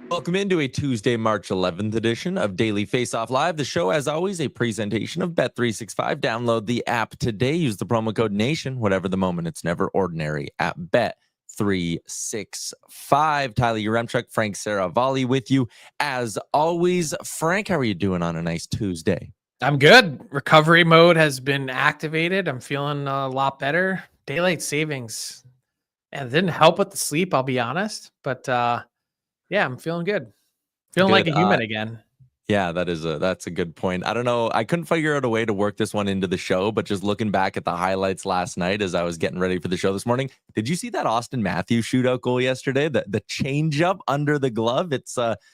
Welcome into a Tuesday, March 11th edition of Daily Face-Off Live. The show, as always, a presentation of Bet365. Download the app today. Use the promo code NATION. Whatever the moment, it's never ordinary at Bet365. Tyler Yaremchuk, Frank Saravalli with you. As always, Frank, how are you doing on a nice Tuesday? I'm good. Recovery mode has been activated. I'm feeling a lot better. Daylight savings. And it didn't help with the sleep, I'll be honest. But yeah, I'm feeling good. Feeling like a human again. Yeah, that's a good point. I don't know. I couldn't figure out a way to work this one into the show, but just looking back at the highlights last night as I was getting ready for the show this morning, did you see that Austin Matthews shootout goal yesterday? The change up under the glove. It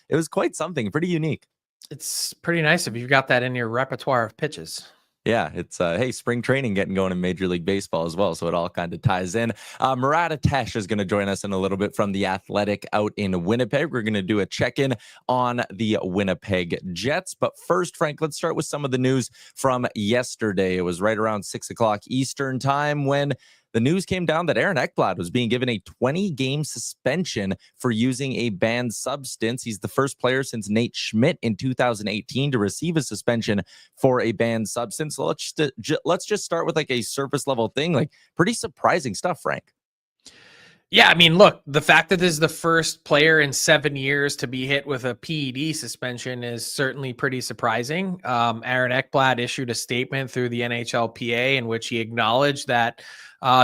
was quite something, pretty unique. It's pretty nice if you've got that in your repertoire of pitches. Yeah, it's hey, spring training getting going in Major League Baseball as well, so it all kind of ties in. Murat Atesh is going to join us in a little bit from The Athletic out in Winnipeg. We're going to do a check-in on the Winnipeg Jets. But first, Frank, let's start with some of the news from yesterday. It was right around 6 o'clock Eastern time when the news came down that Aaron Ekblad was being given a 20-game suspension for using a banned substance. He's the first player since Nate Schmidt in 2018 to receive a suspension for a banned substance. So let's just start with like a surface level thing, like pretty surprising stuff, Frank. Yeah, I mean, look, the fact that this is the first player in 7 years to be hit with a PED suspension is certainly pretty surprising. Aaron Ekblad issued a statement through the NHLPA in which he acknowledged that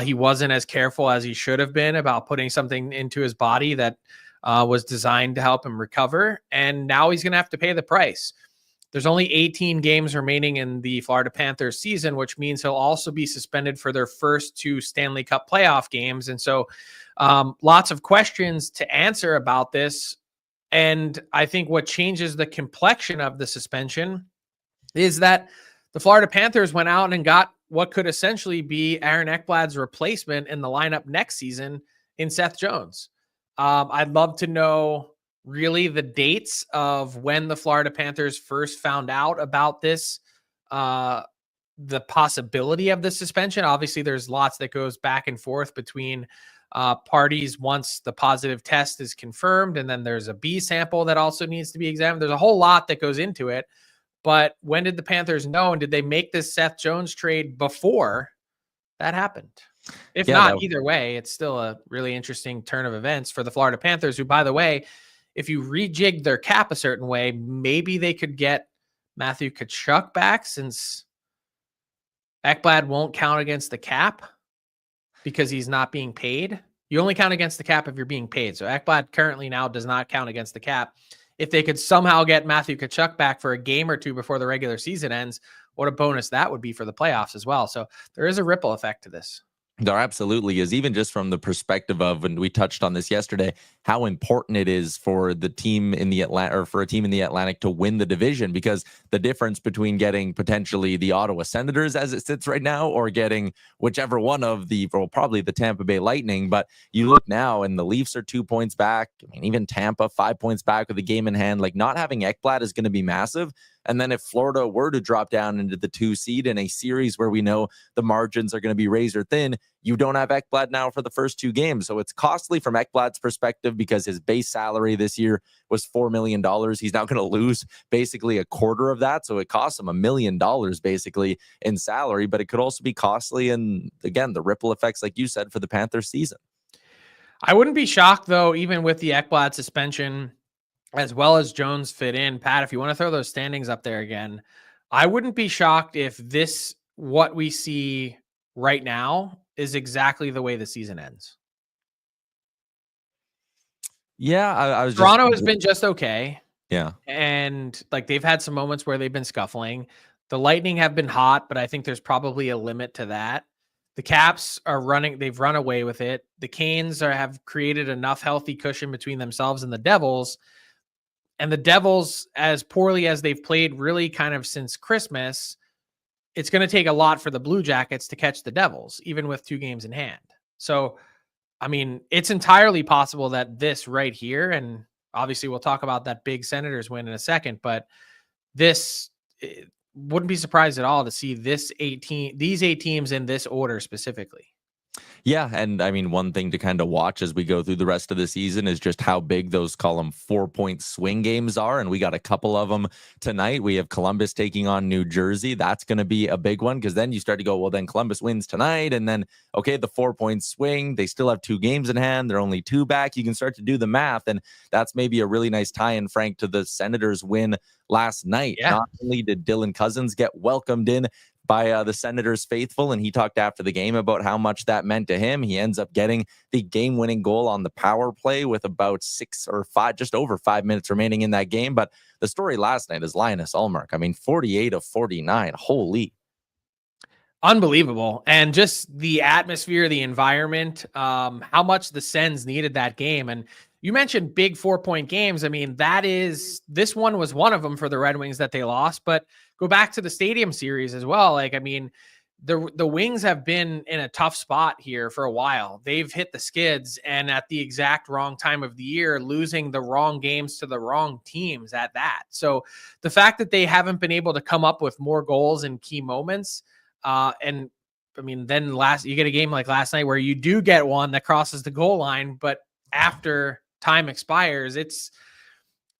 he wasn't as careful as he should have been about putting something into his body that was designed to help him recover. And now he's going to have to pay the price. There's only 18 games remaining in the Florida Panthers season, which means he'll also be suspended for their first 2 Stanley Cup playoff games. And so lots of questions to answer about this. And I think what changes the complexion of the suspension is that the Florida Panthers went out and got what could essentially be Aaron Ekblad's replacement in the lineup next season in Seth Jones. I'd love to know really the dates of when the Florida Panthers first found out about this, the possibility of the suspension. Obviously, there's lots that goes back and forth between parties once the positive test is confirmed, and then there's a B sample that also needs to be examined. There's a whole lot that goes into it. But when did the Panthers know, and did they make this Seth Jones trade before that happened? If not, either way, it's still a really interesting turn of events for the Florida Panthers, who, by the way, if you rejig their cap a certain way, maybe they could get Matthew Tkachuk back, since Ekblad won't count against the cap because he's not being paid. You only count against the cap if you're being paid. So Ekblad currently now does not count against the cap. If they could somehow get Matthew Tkachuk back for a game or 2 before the regular season ends, what a bonus that would be for the playoffs as well. So there is a ripple effect to this. There absolutely is, even just from the perspective of, and we touched on this yesterday, how important it is for the team in the for a team in the Atlantic to win the division, because the difference between getting potentially the Ottawa Senators as it sits right now, or getting whichever one of probably the Tampa Bay Lightning. But you look now and the Leafs are 2 points back. I mean, even Tampa 5 points back with a game in hand. Like, not having Ekblad is going to be massive. And then if Florida were to drop down into the 2 seed in a series where we know the margins are going to be razor thin, you don't have Ekblad now for the first 2 games. So it's costly from Ekblad's perspective, because his base salary this year was $4 million. He's now going to lose basically a quarter of that. So it costs him $1 million basically in salary, but it could also be costly. And again, the ripple effects, like you said, for the Panthers season. I wouldn't be shocked, though, even with the Ekblad suspension, as well as Jones fit in. Pat, if you want to throw those standings up there again, I wouldn't be shocked if this, what we see right now, is exactly the way the season ends. Yeah, I was Toronto has been just okay. Yeah. And like, they've had some moments where they've been scuffling. The Lightning have been hot, but I think there's probably a limit to that. The Caps are running, they've run away with it. The Canes have created enough healthy cushion between themselves and the Devils. And the Devils, as poorly as they've played really kind of since Christmas, it's going to take a lot for the Blue Jackets to catch the Devils, even with 2 games in hand. So, I mean, it's entirely possible that this right here, and obviously we'll talk about that big Senators win in a second, but this wouldn't be surprised at all to see these 8 teams in this order specifically. Yeah, and I mean, one thing to kind of watch as we go through the rest of the season is just how big those call them 4-point swing games are, and we got a couple of them tonight. We have Columbus taking on New Jersey. That's going to be a big one because then you start to go, well, then Columbus wins tonight, and then okay, the 4-point swing. They still have 2 games in hand. They're only 2 back. You can start to do the math, and that's maybe a really nice tie-in, Frank, to the Senators' win last night. Yeah. Not only did Dylan Cousins get welcomed in by the Senators faithful, and he talked after the game about how much that meant to him. He ends up getting the game-winning goal on the power play with about 6 or 5, just over 5 minutes remaining in that game. But the story last night is Linus Ullmark. I mean, 48 of 49. Holy. Unbelievable. And just the atmosphere, the environment, how much the Sens needed that game. And you mentioned big 4-point games. I mean, this one was one of them for the Red Wings that they lost, but go back to the Stadium Series as well. Like, I mean, the Wings have been in a tough spot here for a while. They've hit the skids and at the exact wrong time of the year, losing the wrong games to the wrong teams at that. So the fact that they haven't been able to come up with more goals in key moments, and I mean, then you get a game like last night where you do get one that crosses the goal line, but after time expires,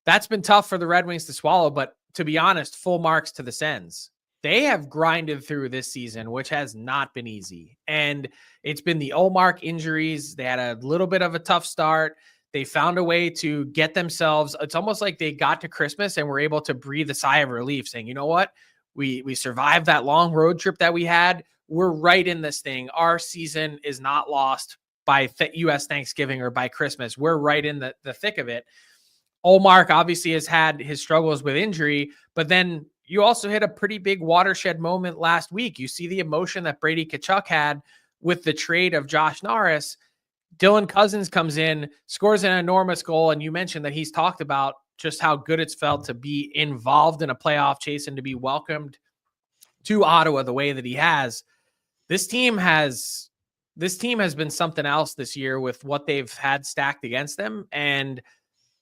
that's been tough for the Red Wings to swallow. But to be honest, full marks to the Sens. They have grinded through this season, which has not been easy. And it's been the Ullmark injuries. They had a little bit of a tough start. They found a way to get themselves, it's almost like they got to Christmas and were able to breathe a sigh of relief, saying, you know what? We survived that long road trip that we had. We're right in this thing. Our season is not lost by U.S. Thanksgiving or by Christmas. We're right in the thick of it. Ullmark obviously has had his struggles with injury, but then you also hit a pretty big watershed moment last week. You see the emotion that Brady Tkachuk had with the trade of Josh Norris. Dylan Cousins comes in, scores an enormous goal, and you mentioned that he's talked about just how good it's felt to be involved in a playoff chase and to be welcomed to Ottawa the way that he has. This team has been something else this year with what they've had stacked against them. And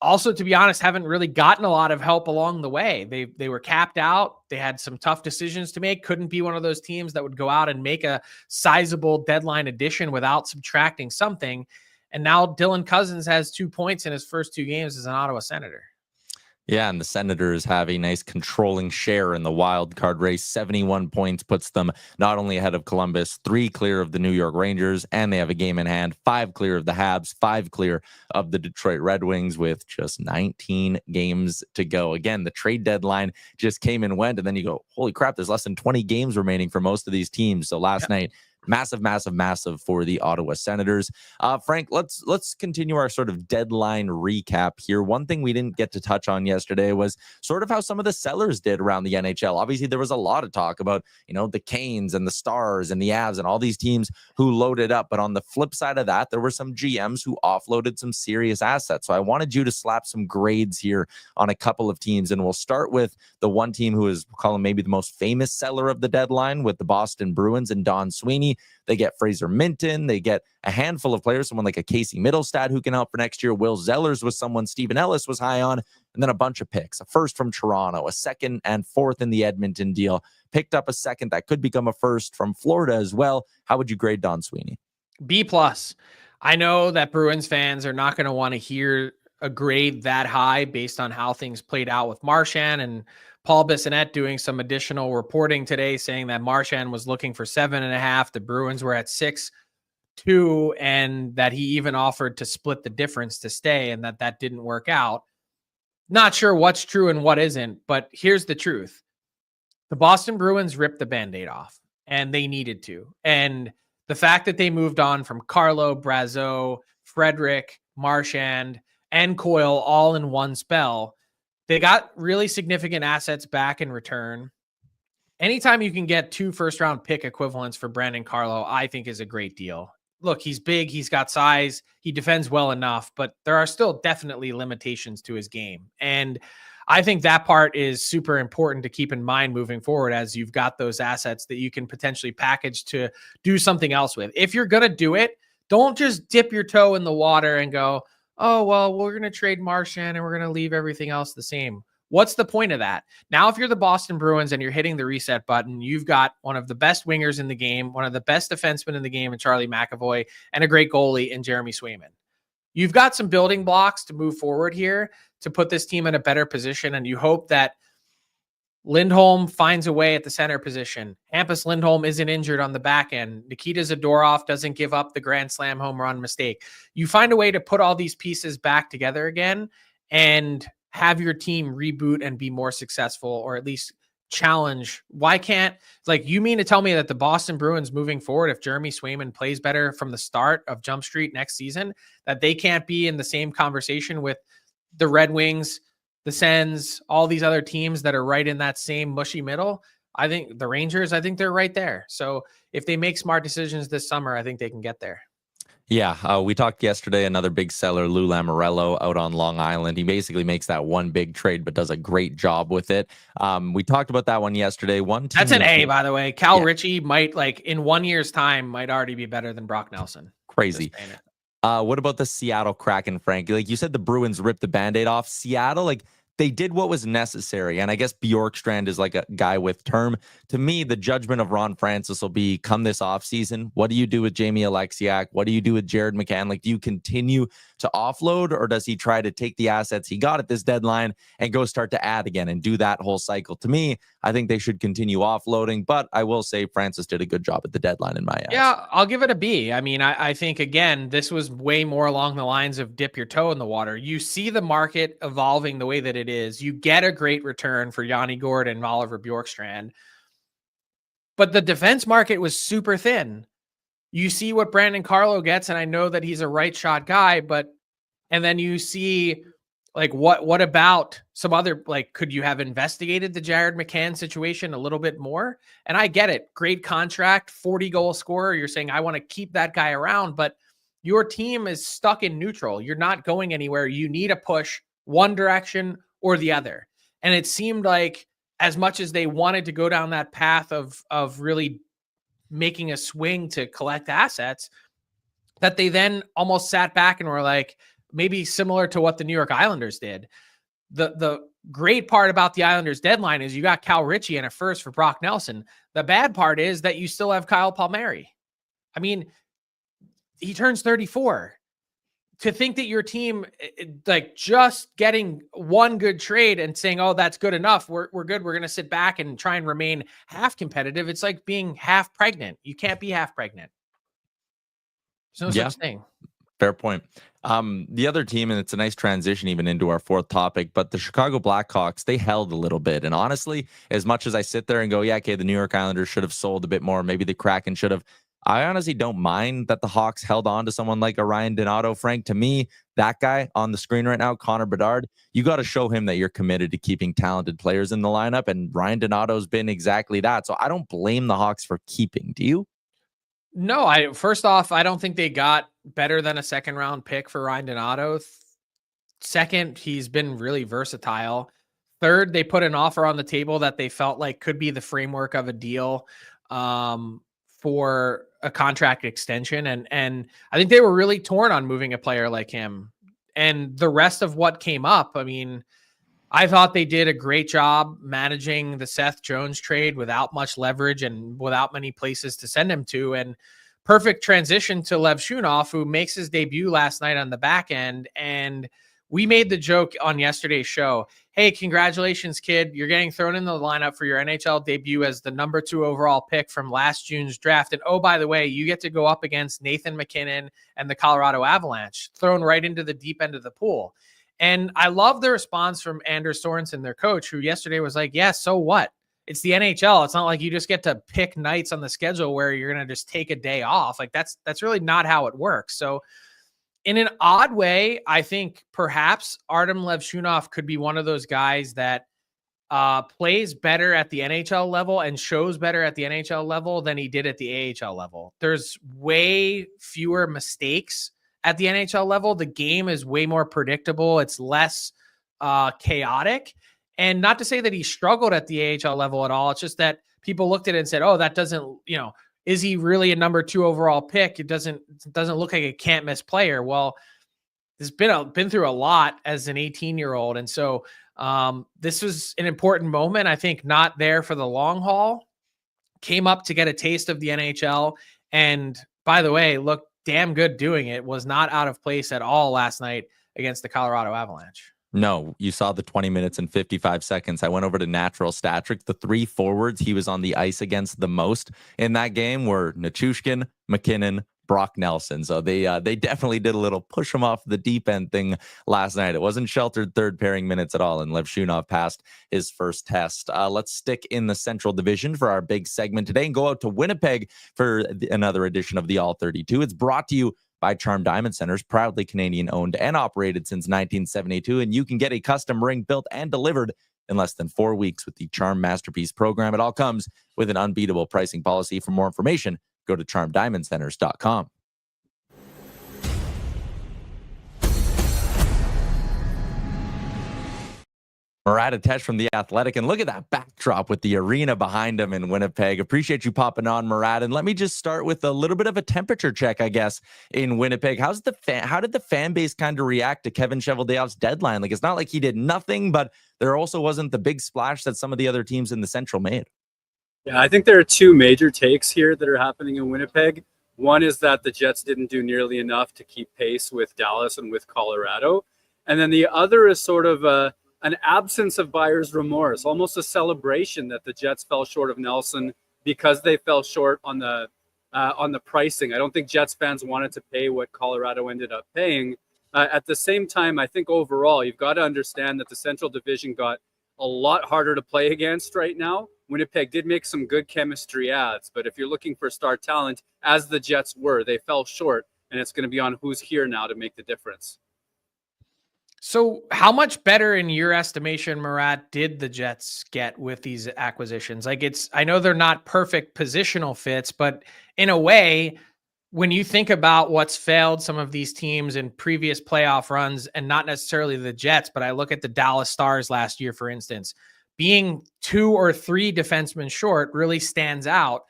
also, to be honest, haven't really gotten a lot of help along the way. They were capped out. They had some tough decisions to make. Couldn't be one of those teams that would go out and make a sizable deadline addition without subtracting something. And now Dylan Cousins has 2 points in his first 2 games as an Ottawa Senator. Yeah, and the Senators have a nice controlling share in the wild card race. 71 points puts them not only ahead of Columbus, 3 clear of the New York Rangers, and they have a game in hand, 5 clear of the Habs, 5 clear of the Detroit Red Wings with just 19 games to go. Again, the trade deadline just came and went, and then you go, holy crap, there's less than 20 games remaining for most of these teams. So last night, massive for the Ottawa Senators. Frank, let's continue our sort of deadline recap here. One thing we didn't get to touch on yesterday was sort of how some of the sellers did around the NHL. Obviously, there was a lot of talk about, the Canes and the Stars and the Avs and all these teams who loaded up. But on the flip side of that, there were some GMs who offloaded some serious assets. So I wanted you to slap some grades here on a couple of teams. And we'll start with the one team who is, we'll call him maybe the most famous seller of the deadline, with the Boston Bruins and Don Sweeney. They get Fraser Minton. They get a handful of players, someone like a Casey Middlestad who can help for next year. Will Zellers was someone Stephen Ellis was high on. And then a bunch of picks, a first from Toronto, a second and fourth in the Edmonton deal. Picked up a second that could become a first from Florida as well. How would you grade Don Sweeney? B+. I know that Bruins fans are not going to want to hear a grade that high based on how things played out with Marchand, and Paul Bissonnette doing some additional reporting today saying that Marchand was looking for 7.5. The Bruins were at 6.2, and that he even offered to split the difference to stay, and that didn't work out. Not sure what's true and what isn't, but here's the truth. The Boston Bruins ripped the Band-Aid off, and they needed to. And the fact that they moved on from Carlo, Brazeau, Frederic, Marchand, and Coyle all in one spell, they got really significant assets back in return. Anytime you can get 2 first-round pick equivalents for Brandon Carlo, I think is a great deal. Look, he's big, he's got size, he defends well enough, but there are still definitely limitations to his game. And I think that part is super important to keep in mind moving forward as you've got those assets that you can potentially package to do something else with. If you're going to do it, don't just dip your toe in the water and go, "Oh, well, we're going to trade Marchand and we're going to leave everything else the same." What's the point of that? Now, if you're the Boston Bruins and you're hitting the reset button, you've got one of the best wingers in the game, one of the best defensemen in the game in Charlie McAvoy, and a great goalie in Jeremy Swayman. You've got some building blocks to move forward here to put this team in a better position, and you hope that Lindholm finds a way at the center position. Hampus Lindholm isn't injured on the back end. Nikita Zadorov doesn't give up the grand slam home run mistake. You find a way to put all these pieces back together again and have your team reboot and be more successful, or at least challenge. Why can't, like, you mean to tell me that the Boston Bruins moving forward, if Jeremy Swayman plays better from the start of Jump Street next season, that they can't be in the same conversation with the Red Wings, the Sens, all these other teams that are right in that same mushy middle? I think the Rangers, I think they're right there. So if they make smart decisions this summer, I think they can get there. Yeah, we talked yesterday, another big seller, Lou Lamoriello, out on Long Island. He basically makes that one big trade, but does a great job with it. We talked about that one yesterday. That's an A, by the way. Cal Ritchie might, like, in 1 year's time, might already be better than Brock Nelson. Crazy. What about the Seattle Kraken, Frank? Like you said, the Bruins ripped the Band-Aid off. Seattle, like, they did what was necessary. And I guess Bjorkstrand is like a guy with term. To me, the judgment of Ron Francis will be, come this offseason, what do you do with Jamie Alexiak? What do you do with Jared McCann? Like, do you continue to offload, or does he try to take the assets he got at this deadline and go start to add again and do that whole cycle? To me, I think they should continue offloading, but I will say Francis did a good job at the deadline in my eyes. Yeah, I'll give it a B. I mean, I think, again, this was way more along the lines of dip your toe in the water. You see the market evolving the way that it is. You get a great return for Yanni Gourde and Oliver Bjorkstrand, but the defense market was super thin. You see what Brandon Carlo gets, and I know that he's a right shot guy, but, and then you see, like, what about some other, like, could you have investigated the Jared McCann situation a little bit more? And I get it. Great contract, 40 goal scorer. You're saying, I want to keep that guy around, but your team is stuck in neutral. You're not going anywhere. You need a push one direction or the other. And it seemed like, as much as they wanted to go down that path of really making a swing to collect assets, that they then almost sat back and were like, maybe similar to what the New York Islanders did. The great part about the Islanders deadline is you got Cal Ritchie and a first for Brock Nelson. The bad part is that you still have Kyle Palmieri. I mean, he turns 34. To think that your team, like, just getting one good trade and saying, oh, that's good enough, we're good, we're going to sit back and try and remain half competitive. It's like being half pregnant. You can't be half pregnant. There's no such thing. Fair point. The other team, and it's a nice transition even into our fourth topic, but the Chicago Blackhawks, they held a little bit. And honestly, as much as I sit there and go, yeah, okay, the New York Islanders should have sold a bit more, maybe the Kraken should have, I honestly don't mind that the Hawks held on to someone like a Ryan Donato. Frank, to me, that guy on the screen right now, Connor Bedard, you got to show him that you're committed to keeping talented players in the lineup, and Ryan Donato's been exactly that. So I don't blame the Hawks for keeping. Do you? No, first off, I don't think they got better than a second round pick for Ryan Donato. Second, he's been really versatile. Third, they put an offer on the table that they felt like could be the framework of a deal for a contract extension. And I think they were really torn on moving a player like him. And the rest of what came up, I mean, I thought they did a great job managing the Seth Jones trade without much leverage and without many places to send him to. And perfect transition to Lev Shunov, who makes his debut last night on the back end. And we made the joke on yesterday's show, hey, congratulations, kid. You're getting thrown in the lineup for your NHL debut as the number 2 overall pick from last June's draft. And oh, by the way, you get to go up against Nathan MacKinnon and the Colorado Avalanche, thrown right into the deep end of the pool. And I love the response from Anders Sorensen, their coach, who yesterday was like, yeah, so what? It's the NHL. It's not like you just get to pick nights on the schedule where you're going to just take a day off. Like, that's really not how it works. So in an odd way, I think perhaps Artem Levshunov could be one of those guys that plays better at the NHL level and shows better at the NHL level than he did at the AHL level. There's way fewer mistakes at the NHL level. The game is way more predictable. It's less chaotic. And not to say that he struggled at the AHL level at all. It's just that people looked at it and said, oh, that doesn't, is he really a number 2 overall pick? It doesn't look like a can't miss player. Well, he's been through a lot as an 18-year-old. And so this was an important moment. I think not there for the long haul. Came up to get a taste of the NHL. And by the way, looked damn good doing it. Was not out of place at all last night against the Colorado Avalanche. No, you saw the 20 minutes and 55 seconds. I went over to Natural Stat Trick. The 3 forwards he was on the ice against the most in that game were Nichushkin, McKinnon, Brock Nelson. So they definitely did a little push him off the deep end thing last night. It wasn't sheltered third pairing minutes at all, and Levshunov passed his first test. Let's stick in the Central Division for our big segment today and go out to Winnipeg for another edition of the All 32. It's brought to you by Charm Diamond Centers, proudly Canadian owned and operated since 1972. And you can get a custom ring built and delivered in less than 4 weeks with the Charm Masterpiece program. It all comes with an unbeatable pricing policy. For more information, go to charmdiamondcenters.com. Murat Atesh from The Athletic. And look at that backdrop with the arena behind him in Winnipeg. Appreciate you popping on, Murat. And let me just start with a little bit of a temperature check, I guess, in Winnipeg. How did the fan base kind of react to Kevin Cheveldayoff's deadline? Like, it's not like he did nothing, but there also wasn't the big splash that some of the other teams in the Central made. Yeah, I think there are 2 major takes here that are happening in Winnipeg. One is that the Jets didn't do nearly enough to keep pace with Dallas and with Colorado. And then the other is sort of an absence of buyer's remorse, almost a celebration that the Jets fell short of Nelson because they fell short on the pricing. I don't think Jets fans wanted to pay what Colorado ended up paying. At the same time, I think overall, you've got to understand that the Central Division got a lot harder to play against right now. Winnipeg did make some good chemistry adds, but if you're looking for star talent, as the Jets were, they fell short, and it's going to be on who's here now to make the difference. So how much better in your estimation, Murat, did the Jets get with these acquisitions? Like, I know they're not perfect positional fits, but in a way, when you think about what's failed some of these teams in previous playoff runs, and not necessarily the Jets, but I look at the Dallas Stars last year, for instance, being 2 or 3 defensemen short really stands out.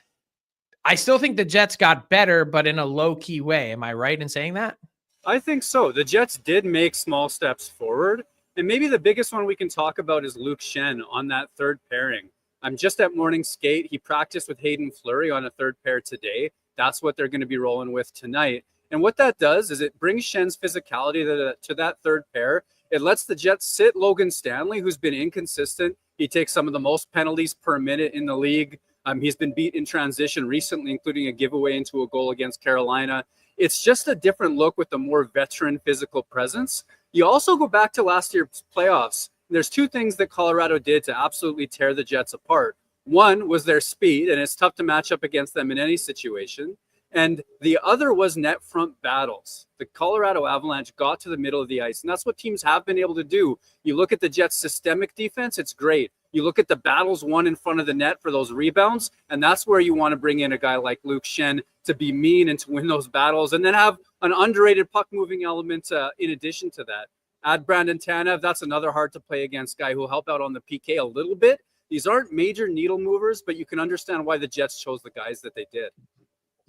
I still think the Jets got better, but in a low-key way. Am I right in saying that? I think so. The Jets did make small steps forward. And maybe the biggest one we can talk about is Luke Schenn on that third pairing. I'm just at morning skate. He practiced with Hayden Fleury on a third pair today. That's what they're going to be rolling with tonight. And what that does is it brings Schenn's physicality to that third pair. It lets the Jets sit Logan Stanley, who's been inconsistent. He takes some of the most penalties per minute in the league. He's been beat in transition recently, including a giveaway into a goal against Carolina. It's just a different look with a more veteran physical presence. You also go back to last year's playoffs. There's 2 things that Colorado did to absolutely tear the Jets apart. One was their speed, and it's tough to match up against them in any situation. And the other was net front battles. The Colorado Avalanche got to the middle of the ice, and that's what teams have been able to do. You look at the Jets' systemic defense, it's great. You look at the battles won in front of the net for those rebounds, and that's where you want to bring in a guy like Luke Schenn to be mean and to win those battles, and then have an underrated puck-moving element in addition to that. Add Brandon Tanev, that's another hard-to-play against guy who'll help out on the PK a little bit. These aren't major needle movers, but you can understand why the Jets chose the guys that they did.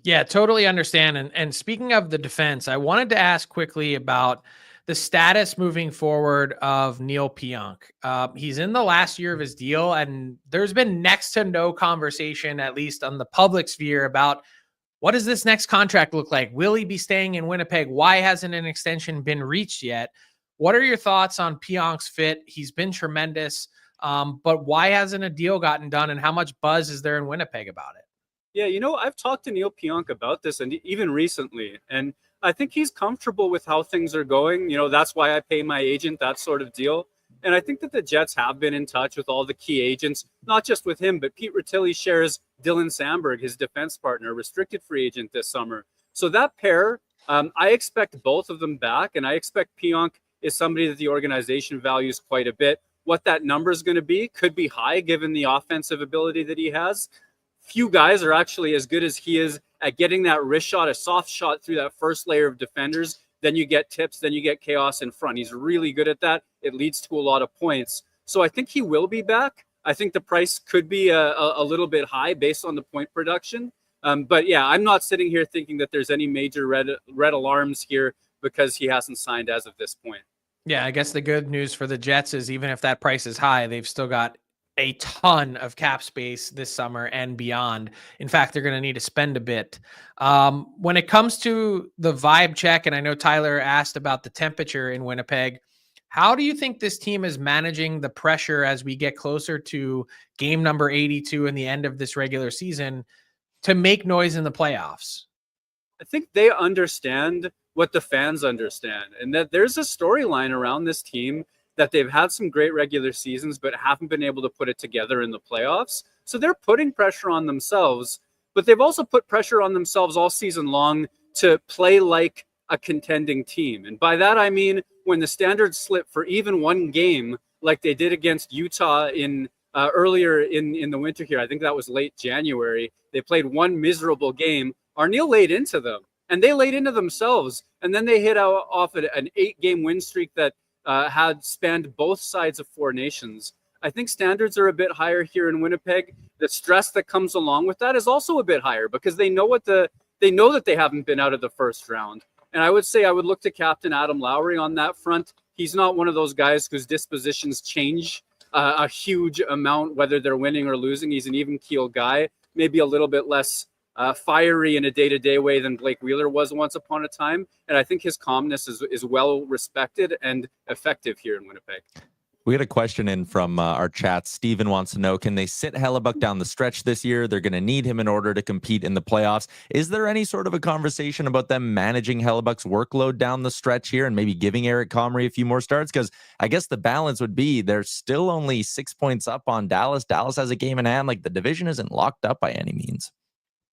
Yeah, totally understand. And speaking of the defense, I wanted to ask quickly about the status moving forward of Neil Pionk. He's in the last year of his deal, and there's been next to no conversation, at least on the public sphere, about what does this next contract look like? Will he be staying in Winnipeg? Why hasn't an extension been reached yet? What are your thoughts on Pionk's fit? He's been tremendous, but why hasn't a deal gotten done, and how much buzz is there in Winnipeg about it? Yeah, I've talked to Neil Pionk about this, and even recently, and I think he's comfortable with how things are going. That's why I pay my agent, that sort of deal. And I think that the Jets have been in touch with all the key agents, not just with him, but Pete Rutilli shares Dylan Sandberg, his defense partner, restricted free agent this summer. So that pair, I expect both of them back, and I expect Pionk is somebody that the organization values quite a bit. what that number is going to be could be high given the offensive ability that he has. Few guys are actually as good as he is at getting that wrist shot, a soft shot through that first layer of defenders. Then you get tips, then you get chaos in front. He's really good at that. It leads to a lot of points. So I think he will be back. I think the price could be a little bit high based on the point production. But yeah, I'm not sitting here thinking that there's any major red alarms here because he hasn't signed as of this point. Yeah, I guess the good news for the Jets is even if that price is high, they've still got a ton of cap space this summer and beyond. In fact, they're going to need to spend a bit. When it comes to the vibe check, and I know Tyler asked about the temperature in Winnipeg, how do you think this team is managing the pressure as we get closer to game number 82 and the end of this regular season to make noise in the playoffs? I think they understand what the fans understand, and that there's a storyline around this team that they've had some great regular seasons, but haven't been able to put it together in the playoffs. So they're putting pressure on themselves, but they've also put pressure on themselves all season long to play like a contending team. And by that, I mean, when the standards slip for even one game, like they did against Utah in earlier in the winter here, I think that was late January, they played one miserable game. Arniel laid into them, and they laid into themselves. And then they hit out off an 8-game win streak that had spanned both sides of Four Nations. I think standards are a bit higher here in Winnipeg. The stress that comes along with that is also a bit higher because they know that they haven't been out of the first round. And I would say I would look to Captain Adam Lowry on that front. He's not one of those guys whose dispositions change a huge amount, whether they're winning or losing. He's an even keel guy, maybe a little bit less fiery in a day-to-day way than Blake Wheeler was once upon a time. And I think his calmness is well respected and effective here in Winnipeg. We had a question in from our chat. Steven wants to know, can they sit Hellebuck down the stretch this year? They're going to need him in order to compete in the playoffs. Is there any sort of a conversation about them managing Hellebuck's workload down the stretch here and maybe giving Eric Comrie a few more starts? Because I guess the balance would be they're still only 6 points up on Dallas. Dallas has a game in hand. Like, the division isn't locked up by any means.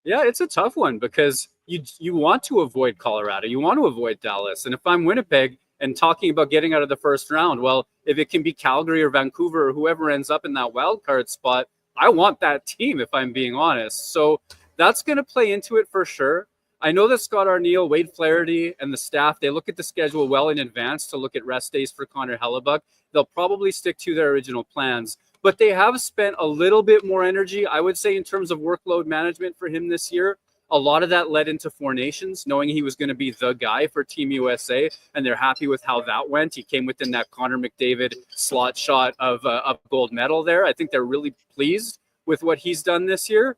Yeah, it's a tough one because you want to avoid Colorado. You want to avoid Dallas. And if I'm Winnipeg and talking about getting out of the first round, well, if it can be Calgary or Vancouver or whoever ends up in that wild card spot, I want that team, if I'm being honest. So that's going to play into it for sure. I know that Scott Arniel, Wade Flaherty, and the staff, they look at the schedule well in advance to look at rest days for Connor Hellebuck. They'll probably stick to their original plans. But they have spent a little bit more energy, I would say, in terms of workload management for him this year. A lot of that led into Four Nations, knowing he was going to be the guy for Team USA, and they're happy with how that went. He came within that Connor McDavid slot shot of a gold medal there. I think they're really pleased with what he's done this year.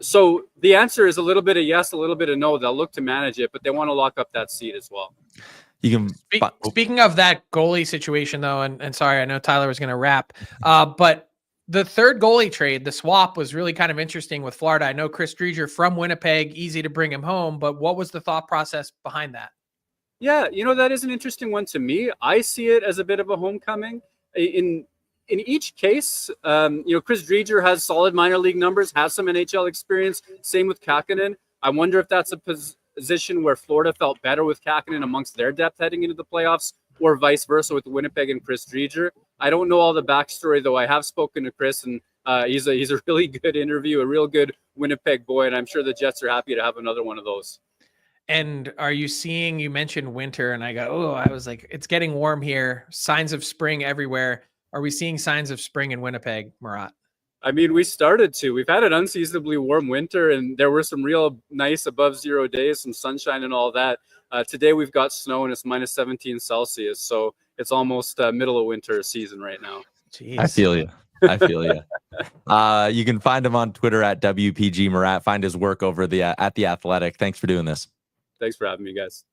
So the answer is a little bit of yes, a little bit of no. They'll look to manage it, but they want to lock up that seat as well. You can Speaking of that goalie situation, though, and sorry, I know Tyler was going to wrap, but the third goalie trade, the swap, was really kind of interesting with Florida. I know Chris Driedger from Winnipeg, easy to bring him home, but what was the thought process behind that? Yeah, that is an interesting one to me. I see it as a bit of a homecoming. In each case, Chris Driedger has solid minor league numbers, has some NHL experience. Same with Kakkonen. I wonder if that's a position where Florida felt better with Kakkonen amongst their depth heading into the playoffs, or vice versa with Winnipeg and Chris Driedger. I don't know all the backstory, though. I have spoken to Chris, and he's a really good interview, a real good Winnipeg boy, and I'm sure the Jets are happy to have another one of those. And are you seeing, you mentioned winter, and I was like, it's getting warm here, signs of spring everywhere. Are we seeing signs of spring in Winnipeg, Murat? I mean, we started to. We've had an unseasonably warm winter, and there were some real nice above zero days, some sunshine and all that. Today we've got snow, and it's minus 17 Celsius. So it's almost middle of winter season right now. Jeez. I feel you. You can find him on Twitter at WPG Murat. Find his work over at The Athletic. Thanks for doing this. Thanks for having me, guys.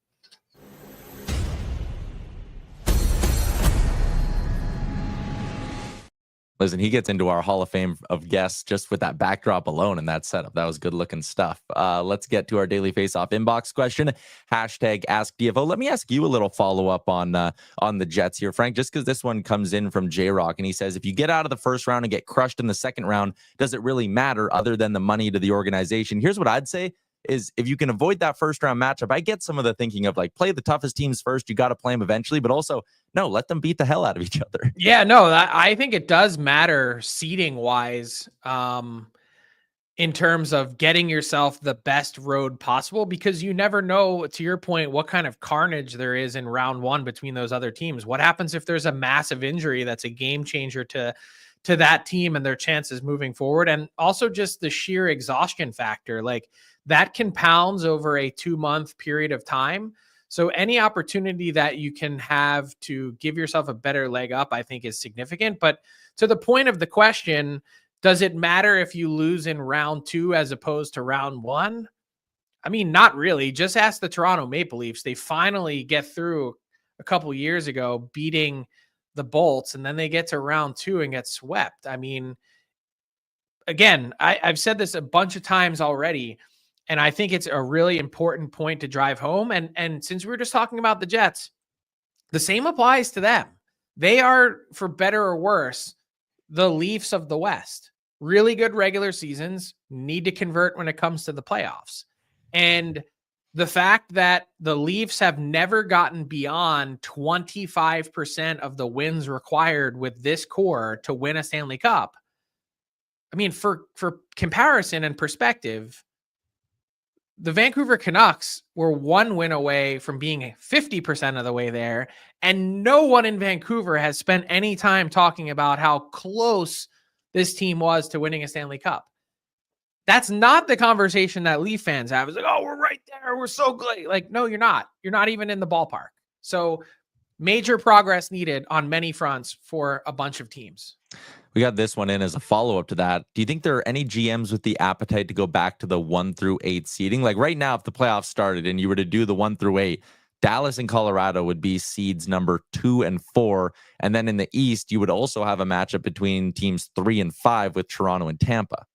Listen, he gets into our Hall of Fame of guests just with that backdrop alone and that setup. That was good looking stuff. Let's get to our daily face-off inbox question. Hashtag Ask DFO. Let me ask you a little follow-up on the Jets here, Frank, just because this one comes in from J-Rock, and he says, if you get out of the first round and get crushed in the second round, does it really matter other than the money to the organization? Here's what I'd say. is if you can avoid that first round matchup. I get some of the thinking of like, play the toughest teams first. You got to play them eventually, but also no, let them beat the hell out of each other. Yeah, no, I think it does matter seeding wise. In terms of getting yourself the best road possible, because you never know, to your point, what kind of carnage there is in round one between those other teams. What happens if there's a massive injury that's a game changer to that team and their chances moving forward? And also just the sheer exhaustion factor, like that compounds over a 2-month period of time. So any opportunity that you can have to give yourself a better leg up, I think is significant. But to the point of the question, does it matter if you lose in round 2 as opposed to round 1? I mean, not really. Just ask the Toronto Maple Leafs. They finally get through a couple years ago beating the Bolts, and then they get to round 2 and get swept. I mean, again, I've said this a bunch of times already, and I think it's a really important point to drive home. And since we were just talking about the Jets, the same applies to them. They are, for better or worse, the Leafs of the West. Really good regular seasons, need to convert when it comes to the playoffs. And the fact that the Leafs have never gotten beyond 25% of the wins required with this core to win a Stanley Cup. I mean, for comparison and perspective, the Vancouver Canucks were 1 win away from being 50% of the way there. And no one in Vancouver has spent any time talking about how close this team was to winning a Stanley Cup. That's not the conversation that Leaf fans have. It's like, oh, we're right there. We're so good. Like, no, you're not. You're not even in the ballpark. So major progress needed on many fronts for a bunch of teams. We got this one in as a follow-up to that. Do you think there are any GMs with the appetite to go back to the 1 through 8 seeding? Like right now, if the playoffs started and you were to do the 1 through 8, Dallas and Colorado would be seeds number 2 and 4. And then in the East, you would also have a matchup between teams 3 and 5 with Toronto and Tampa.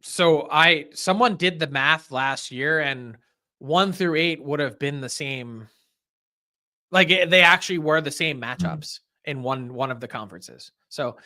So someone did the math last year, and 1 through 8 would have been the same. Like they actually were the same matchups in one of the conferences. So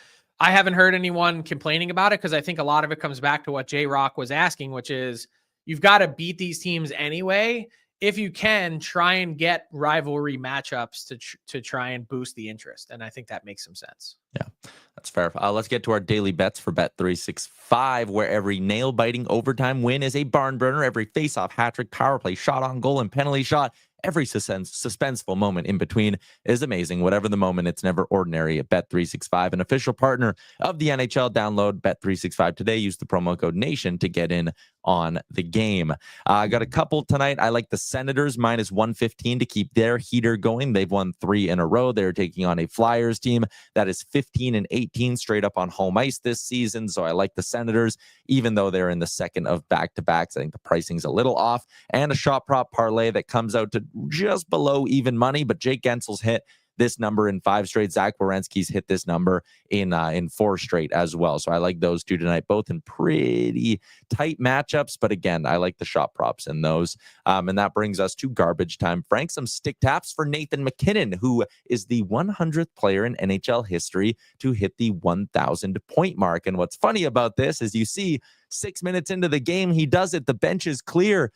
I haven't heard anyone complaining about it, because I think a lot of it comes back to what J-Rock was asking, which is you've got to beat these teams anyway. If you can, try and get rivalry matchups to try and boost the interest. And I think that makes some sense. Yeah, that's fair. Let's get to our daily bets for Bet365, where every nail-biting overtime win is a barn burner. Every face-off, hat-trick, power play, shot on goal, and penalty shot, every suspenseful moment in between is amazing. Whatever the moment, it's never ordinary at Bet365, an official partner of the NHL. Download Bet365 today. Use the promo code NATION to get in on the game. I got a couple tonight. I like the Senators minus 115 to keep their heater going. They've won 3 in a row. They're taking on a Flyers team that is 15 and 18 straight up on home ice this season. So I like the Senators, even though they're in the second of back-to-backs. I think the pricing's a little off. And a shot prop parlay that comes out to just below even money, but Jake Gensel's hit this number in 5 straight. Zach Werenski's hit this number in 4 straight as well. So I like those two tonight, both in pretty tight matchups. But again, I like the shot props in those. And that brings us to garbage time. Frank, some stick taps for Nathan MacKinnon, who is the 100th player in NHL history to hit the 1,000 point mark. And what's funny about this is you see 6 minutes into the game, he does it. The bench is clear.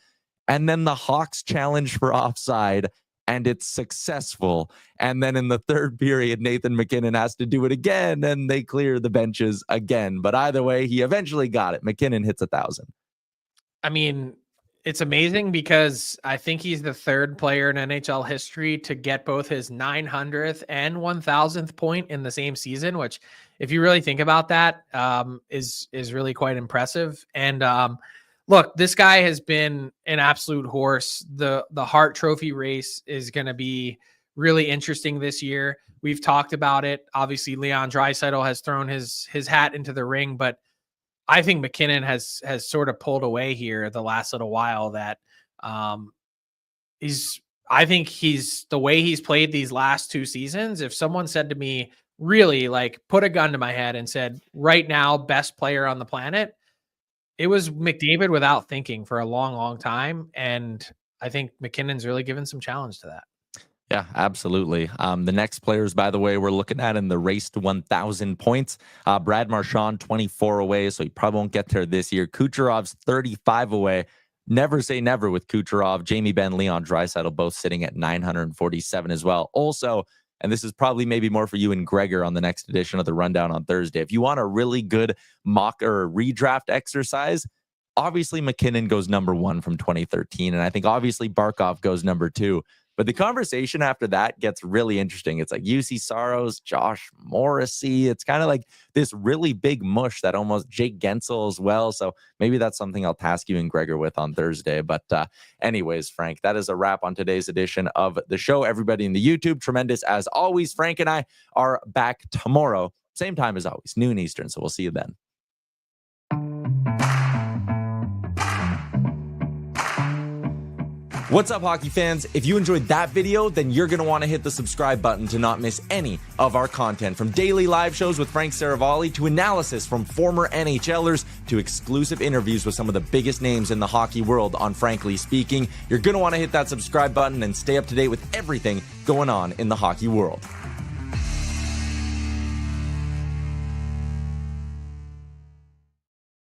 And then the Hawks challenge for offside, and it's successful. And then in the third period, Nathan MacKinnon has to do it again, and they clear the benches again. But either way, he eventually got it. MacKinnon hits 1,000. I mean, it's amazing because I think he's the 3rd player in NHL history to get both his 900th and 1,000th point in the same season, which, if you really think about that, is really quite impressive. And look, this guy has been an absolute horse. The Hart Trophy race is going to be really interesting this year. We've talked about it. Obviously, Leon Draisaitl has thrown his hat into the ring, but I think MacKinnon has sort of pulled away here the last little while. That I think he's the way he's played these last 2 seasons. If someone said to me, really, like, put a gun to my head and said, right now, best player on the planet, it was McDavid without thinking for a long, long time. And I think MacKinnon's really given some challenge to that. Yeah, absolutely. The next players, by the way, we're looking at in the race to 1,000 points. Brad Marchand, 24 away, so he probably won't get there this year. Kucherov's 35 away. never say never with Kucherov, Jamie Benn, Leon Draisaitl both sitting at 947 as well. Also, and this is probably maybe more for you and Gregor on the next edition of the Rundown on Thursday, if you want a really good mock or redraft exercise, obviously McKinnon goes number 1 from 2013. And I think obviously Barkov goes number 2. But the conversation after that gets really interesting. It's like UC Saros, Josh Morrissey. It's kind of like this really big mush that almost Jake Gensel as well. So maybe that's something I'll task you and Gregor with on Thursday. But anyways, Frank, that is a wrap on today's edition of the show. Everybody in the YouTube, tremendous as always. Frank and I are back tomorrow, same time as always, noon Eastern. So we'll see you then. What's up, hockey fans? If you enjoyed that video, then you're going to want to hit the subscribe button to not miss any of our content, from daily live shows with Frank Saravalli to analysis from former NHLers to exclusive interviews with some of the biggest names in the hockey world on Frankly Speaking. You're going to want to hit that subscribe button and stay up to date with everything going on in the hockey world.